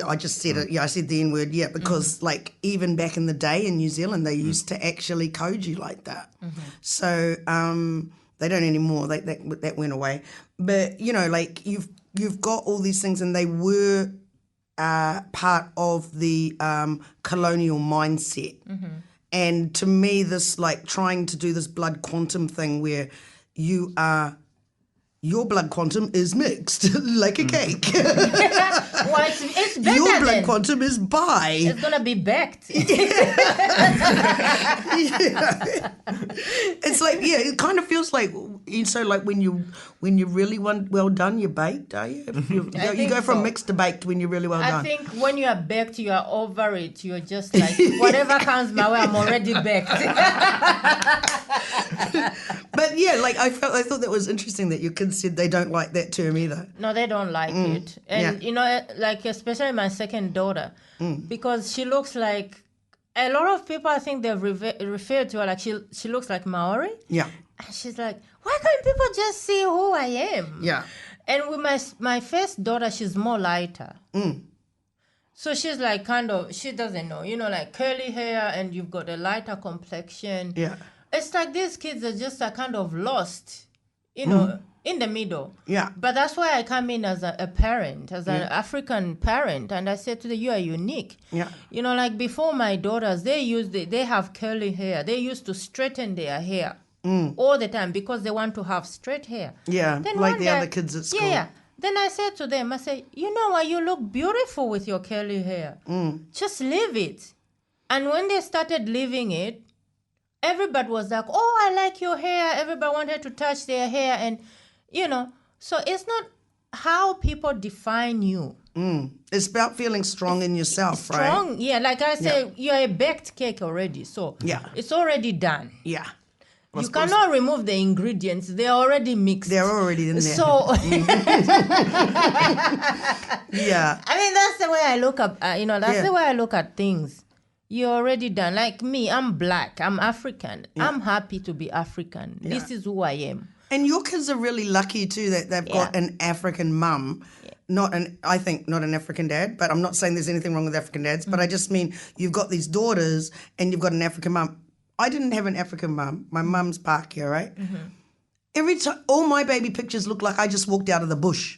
I just said it. Yeah, I said the N word. Yeah, because like even back in the day in New Zealand, they used to actually code you like that. So they don't anymore. That went away. But like you've got all these things, and they were part of the colonial mindset. And to me, this like trying to do this blood quantum thing where your blood quantum is mixed like a cake. Well, it's better. Your blood then. quantum is bi. It's gonna be baked. It's like it kind of feels like like when you're really well done, you're baked, are you? You go from mixed to baked when you're really well done. I think when you are baked, you are over it. You're just like whatever comes my way, I'm already baked. But like I thought that was interesting that your kids said they don't like that term either. No, they don't like it, and like especially my second daughter, because she looks like a lot of people. I think they've referred to her like she looks like Maori. Yeah, and she's like, why can't people just see who I am? Yeah, and with my first daughter, she's more lighter. So she's like she doesn't know, like curly hair, and you've got a lighter complexion. Yeah. It's like these kids are just kind of lost, in the middle. Yeah. But that's why I come in as a parent, as an African parent, and I said to them, you are unique. Yeah. Like before my daughters, they have curly hair. They used to straighten their hair all the time because they want to have straight hair. Yeah, then like the other kids at school. Yeah. Then I said to them, you know what, you look beautiful with your curly hair. Just leave it. And when they started leaving it, everybody was like, oh, I like your hair. Everybody wanted to touch their hair. And, so it's not how people define you. It's about feeling strong in yourself, right? Strong, yeah. Like I say, you're a baked cake already. So it's already done. Yeah. You cannot remove the ingredients. They're already mixed. They're already in there. So, yeah. I mean, that's the way I look at, the way I look at things. You're already done. Like me, I'm black. I'm African. Yeah. I'm happy to be African. Yeah. This is who I am. And your kids are really lucky too that they've got an African mum, I think not an African dad, but I'm not saying there's anything wrong with African dads, but I just mean you've got these daughters and you've got an African mum. I didn't have an African mum. My mum's Pākehā, right? Every time, all my baby pictures look like I just walked out of the bush.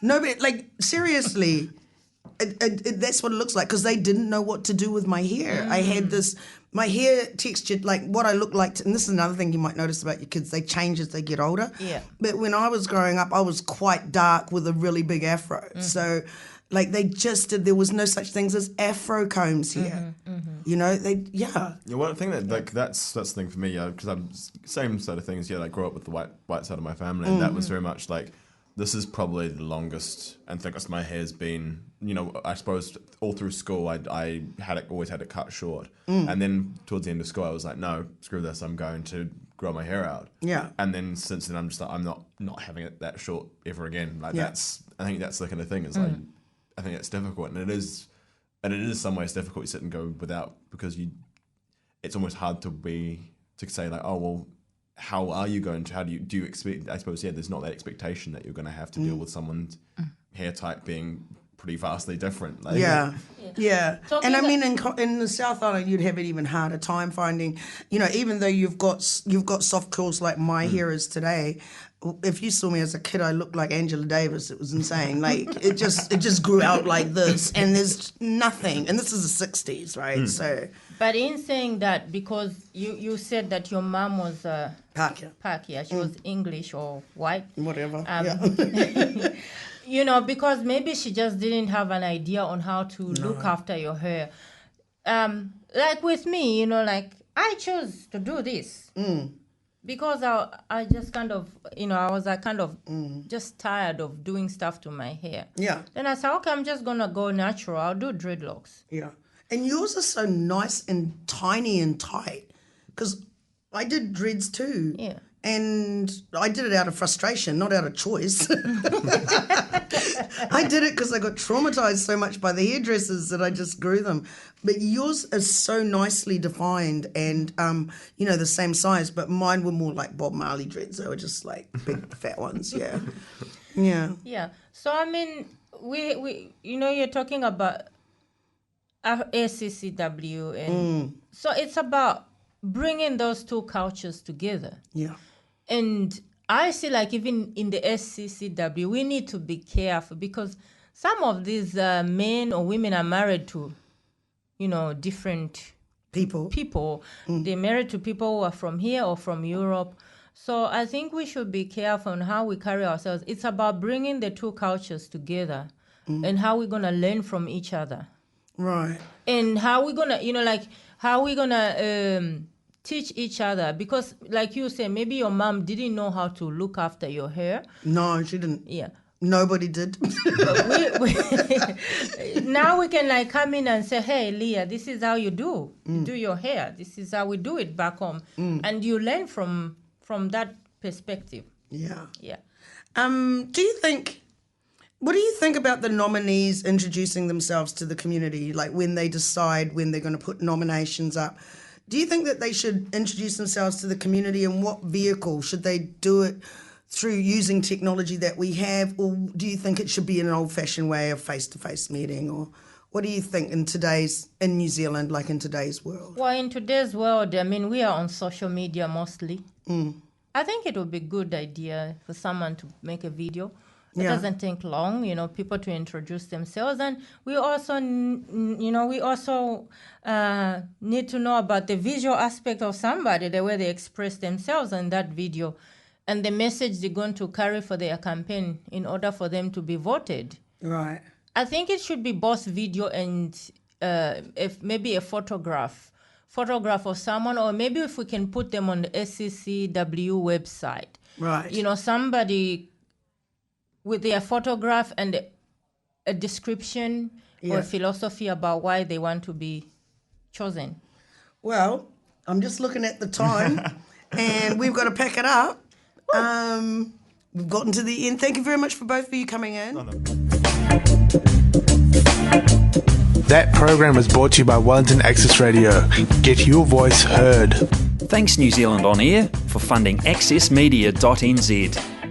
Nobody, like, seriously, that's what it looks like because they didn't know what to do with my hair. I had my hair textured like what I look like, and this is another thing you might notice about your kids, they change as they get older. Yeah. But when I was growing up, I was quite dark with a really big afro. So, like, there was no such things as afro combs here. Yeah, one thing that's the thing for me, because I'm same sort of things. I grew up with the white side of my family, and that was very much like, this is probably the longest and thickest my hair's been. I suppose all through school, I always had it cut short, and then towards the end of school, I was like, no, screw this, I'm going to grow my hair out. Yeah, and then since then, I'm just like, I'm not having it that short ever again. Like I think that's the kind of thing. It's like, I think that's difficult, and it is some ways difficult to sit and go without, because it's almost hard to say like, oh well, how are you going to, do you expect, I suppose, there's not that expectation that you're going to have to deal with someone's hair type being pretty vastly different. Like, yeah. And I mean, in the South Island, you'd have an even harder time finding, even though you've got soft curls like my hair is today, if you saw me as a kid, I looked like Angela Davis. It was insane. Like it just grew out like this, and there's nothing. And this is the 60s, right? So, but in saying that, because you said that your mom was Pakia, she was English or white, whatever. You know, because maybe she just didn't have an idea on how to look after your hair. Like with me, you know, like I chose to do this. Because I just kind of, you know, I was kind of just tired of doing stuff to my hair. Yeah. Then I said, okay, I'm just going to go natural. I'll do dreadlocks. Yeah. And yours are so nice and tiny and tight. Because I did dreads too. Yeah. And I did it out of frustration, not out of choice. I did it because I got traumatized so much by the hairdressers that I just grew them. But yours is so nicely defined and, you know, the same size. But mine were more like Bob Marley dreads. They were just like big fat ones, yeah. Yeah. Yeah. So, I mean, we you know, you're talking about SCCW. And so it's about bringing those two cultures together. Yeah. And I see, like, even in the SCCW, we need to be careful because some of these men or women are married to, you know, different people. They're married to people who are from here or from Europe. So I think we should be careful on how we carry ourselves. It's about bringing the two cultures together and how we're going to learn from each other. Right. And how we're going to, you know, like, how we're going to... teach each other, because like you say, maybe your mom didn't know how to look after your hair. No, she didn't. Yeah. Nobody did. Now we can like come in and say, hey, Leah, this is how you do your hair. This is how we do it back home. And you learn from that perspective. Yeah. Yeah. What do you think about the nominees introducing themselves to the community, like when they decide when they're going to put nominations up? Do you think that they should introduce themselves to the community, and what vehicle? Should they do it through using technology that we have, or do you think it should be in an old-fashioned way of face-to-face meeting? Or what do you think in New Zealand, like in today's world? Well, in today's world, I mean, we are on social media mostly. I think it would be a good idea for someone to make a video. It doesn't take long, you know, people to introduce themselves. And we also, you know, need to know about the visual aspect of somebody, the way they express themselves in that video, and the message they're going to carry for their campaign in order for them to be voted. Right. I think it should be both video and if maybe a photograph of someone, or maybe if we can put them on the SCCW website. Right. You know, somebody with their photograph and a description or a philosophy about why they want to be chosen. Well, I'm just looking at the time and we've got to pack it up. We've gotten to the end. Thank you very much for both of you coming in. That program was brought to you by Wellington Access Radio. Get your voice heard. Thanks New Zealand On Air for funding accessmedia.nz.